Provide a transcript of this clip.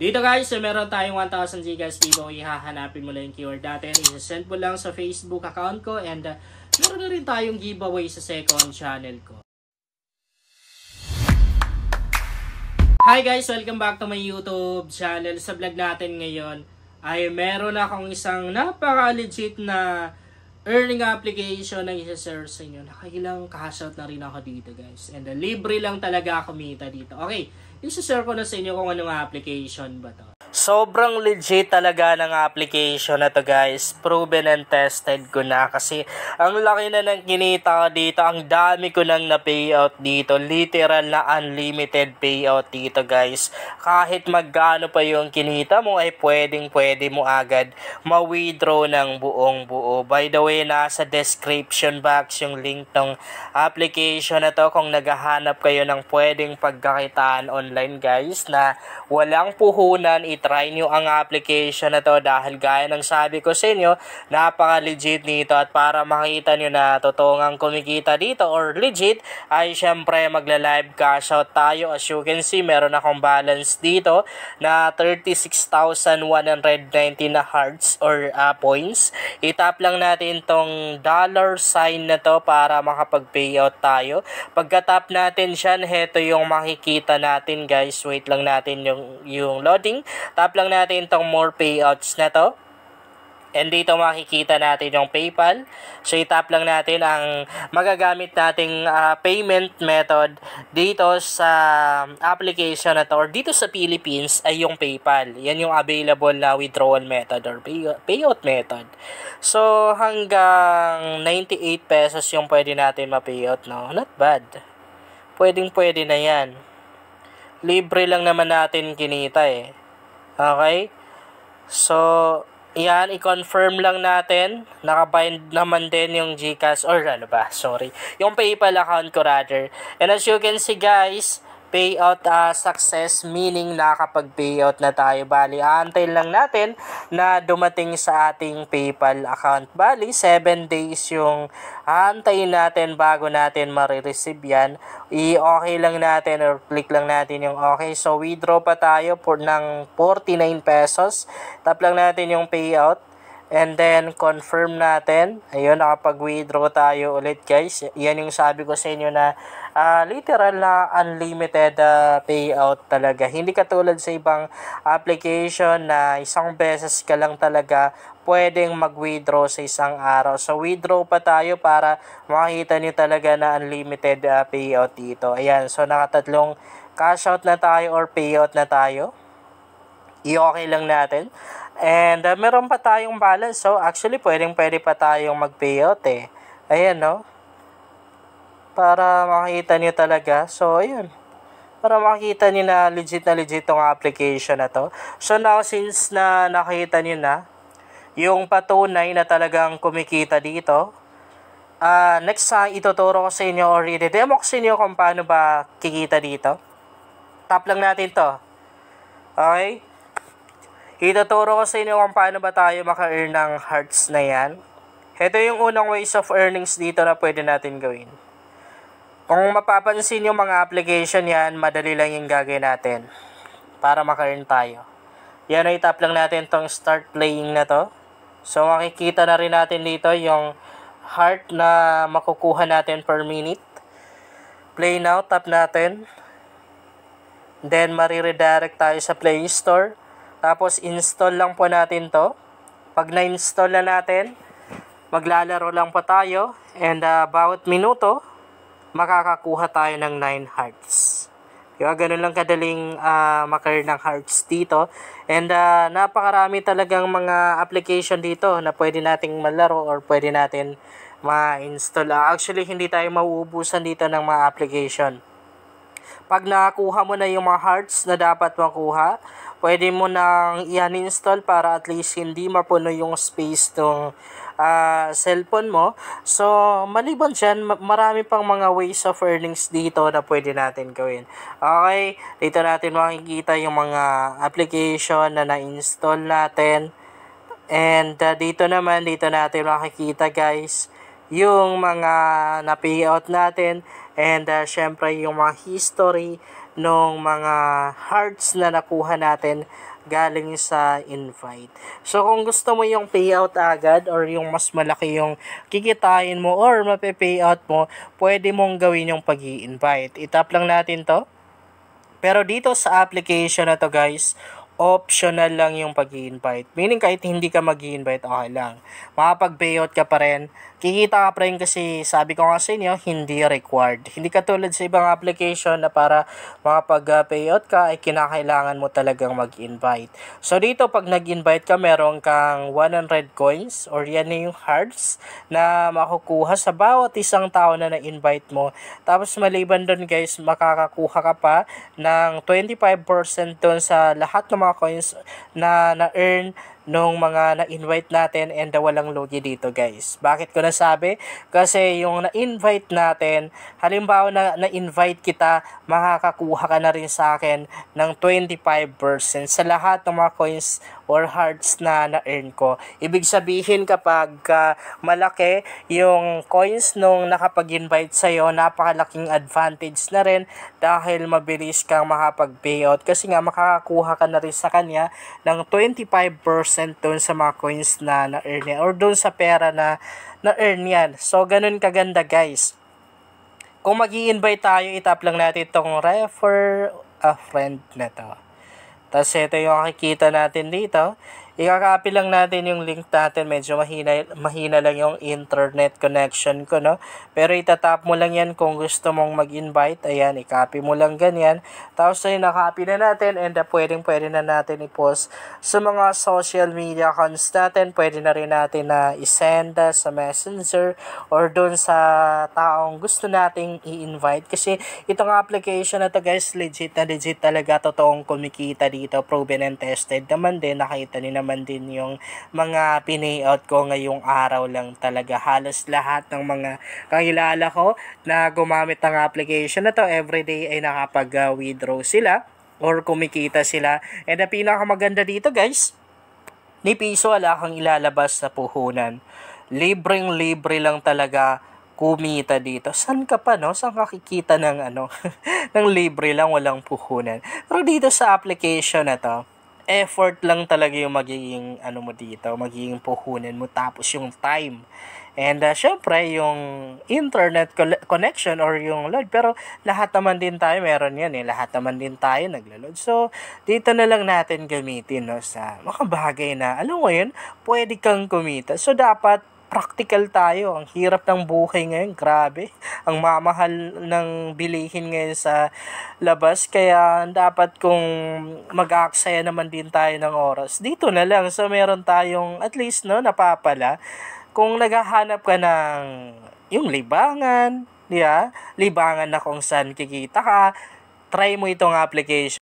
Dito guys, meron tayong 1,000 Gcash dito. Ihahanapin mo lang yung keyword natin. I-send mo lang sa Facebook account ko. And meron na rin tayong giveaway sa second channel ko. Hi guys! Welcome back to my YouTube channel. Sa vlog natin ngayon ay meron akong isang napaka-legit na earning application na isa-share sa inyo. Nakailang cash out na rin ako dito guys. And libre lang talaga kumita dito. Okay, isa-share ko na sa inyo kung anong application ba to. Sobrang legit talaga ng application na to guys. Proven and tested ko na kasi ang laki na ng kinita ko dito. Ang dami ko nang na-payout dito. Literal na unlimited payout dito guys. Kahit magkano pa yung kinita mo ay pwede mo agad ma-withdraw ng buong buo. By the way, nasa description box yung link ng application na to kung naghahanap kayo ng pwedeng pagkakitaan online guys na walang puhunan. I-try nyo ang application na to dahil gaya ng sabi ko sa inyo, napaka-legit nito at para makita nyo na totoong kumikita dito or legit ay syempre magla-live cash out tayo. As you can see, meron akong balance dito na 36,190 na hearts or points. I-tap lang natin tong dollar sign na to para makapag-payout tayo. Pagka-tap natin siyan, heto yung makikita natin guys. Wait lang natin yung loading. Tap lang natin itong more payouts na to. And dito makikita natin yung PayPal. So i-tap lang natin ang magagamit nating payment method dito sa application na to or dito sa Philippines ay yung PayPal. Yan yung available na withdrawal method or payout method. So hanggang 98 pesos yung pwede natin ma-payout, no? Not bad. Pwede na yan. Libre lang naman natin kinita eh. Okay? So, yan, i-confirm lang natin. Nakabind naman din yung GCash or yung PayPal account ko rather. And as you can see guys, payout success, meaning nakapag-payout na tayo. Bali, aantayin lang natin na dumating sa ating PayPal account. Bali, 7 days yung aantayin natin bago natin marireceive yan. I-okay lang natin or click lang natin yung okay. So, withdraw pa tayo ng 49 pesos. Tap lang natin yung payout. And then, confirm natin. Ayun, nakapag-withdraw tayo ulit guys. Yan yung sabi ko sa inyo na literal na unlimited payout talaga. Hindi katulad sa ibang application na isang beses ka lang talaga pwedeng mag-withdraw sa isang araw. So, withdraw pa tayo para makita nyo talaga na unlimited payout dito. Ayan, so nakatatlong cash out na tayo or payout na tayo. I-okay lang natin. And meron pa tayong balance. So, actually, pwede pa tayong mag-payout eh. Ayan, no? Para makita nyo talaga. So, ayun. Para makita nyo na legit tong application na to. So, now, since na nakita nyo na, yung patunay na talagang kumikita dito, next, ituturo ko sa inyo or i-demo ko sa inyo kung paano ba kikita dito. Tap lang natin to. Okay? Ituturo ko sa inyo kung paano ba tayo maka-earn ng hearts na yan. Ito yung unang ways of earnings dito na pwede natin gawin. Kung mapapansin yung mga application yan, madali lang yung gagawin natin para maka-earn tayo. Yan, i-tap lang natin tong start playing na to. So, makikita na rin natin dito yung heart na makukuha natin per minute. Play now, tap natin. Then, mariredirect tayo sa Play Store. Tapos, install lang po natin to. Pag na-install na natin, maglalaro lang po tayo. And bawat minuto, makakakuha tayo ng 9 hearts. Kaya ganun lang kadaling maka-earn ng hearts dito. And napakarami talagang mga application dito na pwede nating malaro or pwede natin ma-install. Actually, hindi tayo mauubusan dito ng mga application. Pag nakakuha mo na yung mga hearts na dapat makuha, pwede mo nang i-uninstall para at least hindi mapuno yung space ng cellphone mo. So, maliban dyan, marami pang mga ways of earnings dito na pwede natin gawin. Okay, dito natin makikita yung mga application na na-install natin. And dito natin makikita guys, yung mga na-payout natin. And syempre yung mga history ng mga hearts na nakuha natin galing sa invite. So, kung gusto mo yung payout agad or yung mas malaki yung kikitain mo or mape-payout mo, pwede mong gawin yung pag-i-invite. Itap lang natin to. Pero dito sa application na to guys, optional lang yung pag-i-invite. Meaning kahit hindi ka mag-i-invite, okay lang. Makapag-payout ka pa rin. Kikita ka pa rin kasi sabi ko nga sa inyo, hindi required. Hindi katulad sa ibang application na para makapag-payout ka ay kinakailangan mo talagang mag-invite. So dito pag nag-invite ka, meron kang 100 coins or yan na yung hearts na makukuha sa bawat isang tao na na-invite mo. Tapos maliban doon guys, makakakuha ka pa ng 25% doon sa lahat ng mga coins na na-earn nung mga na-invite natin and walang lugi dito guys. Bakit ko nasabi? Kasi yung na-invite natin, halimbawa na na-invite kita, makakakuha ka na rin sa akin ng 25% sa lahat ng mga coins or hearts na na-earn ko. Ibig sabihin kapag malaki yung coins nung nakapag-invite sa'yo, napakalaking advantage na rin dahil mabilis kang makapag-payout kasi nga makakakuha ka na rin sa kanya ng 25% doon sa mga coins na na-earn niya or doon sa pera na na-earn yan. So, ganun kaganda guys. Kung mag-i-invite tayo, itap lang natin itong refer a friend na to. Tapos ito yung makikita natin dito. I-copy lang natin yung link natin. Medyo mahina lang yung internet connection ko, no? Pero itatap mo lang yan kung gusto mong mag-invite. Ayan, i-copy mo lang ganyan. Tapos ay na-copy na natin and pwede na natin i-post sa mga social media accounts natin. Pwede na rin natin na i-send sa messenger or doon sa taong gusto nating i-invite. Kasi itong application na to guys, legit talaga, totoong kumikita dito. Proven and tested naman din. Nakita ni naman din yung mga pinayout ko ngayong araw lang talaga. Halos lahat ng mga kakilala ko na gumamit ng application na to everyday ay nakapag-withdraw sila or kumikita sila. And ang pinakamaganda dito guys, ni piso wala kang ilalabas na puhunan. Libreng-libre lang talaga kumita dito. Saan ka pa, no? Saan ka kikita ng ng libre lang, walang puhunan. Pero dito sa application na to, effort lang talaga yung magiging mo dito, magiging puhunan mo, tapos yung time. And syempre yung internet connection or yung load, pero lahat naman din tayo meron yan lahat naman din tayo naglo-load. So dito na lang natin gamitin, no, sa mga bagay na alam mo yun, pwede kang kumita. So dapat practical tayo. Ang hirap ng buhay ngayon, grabe. Ang mamahal ng bilihin ngayon sa labas, kaya dapat kung mag-aaksaya naman din tayo ng oras, dito na lang. So meron tayong at least, no, napapala. Kung naghahanap ka ng yung libangan, libangan na kung saan kikita ka, try mo itong application.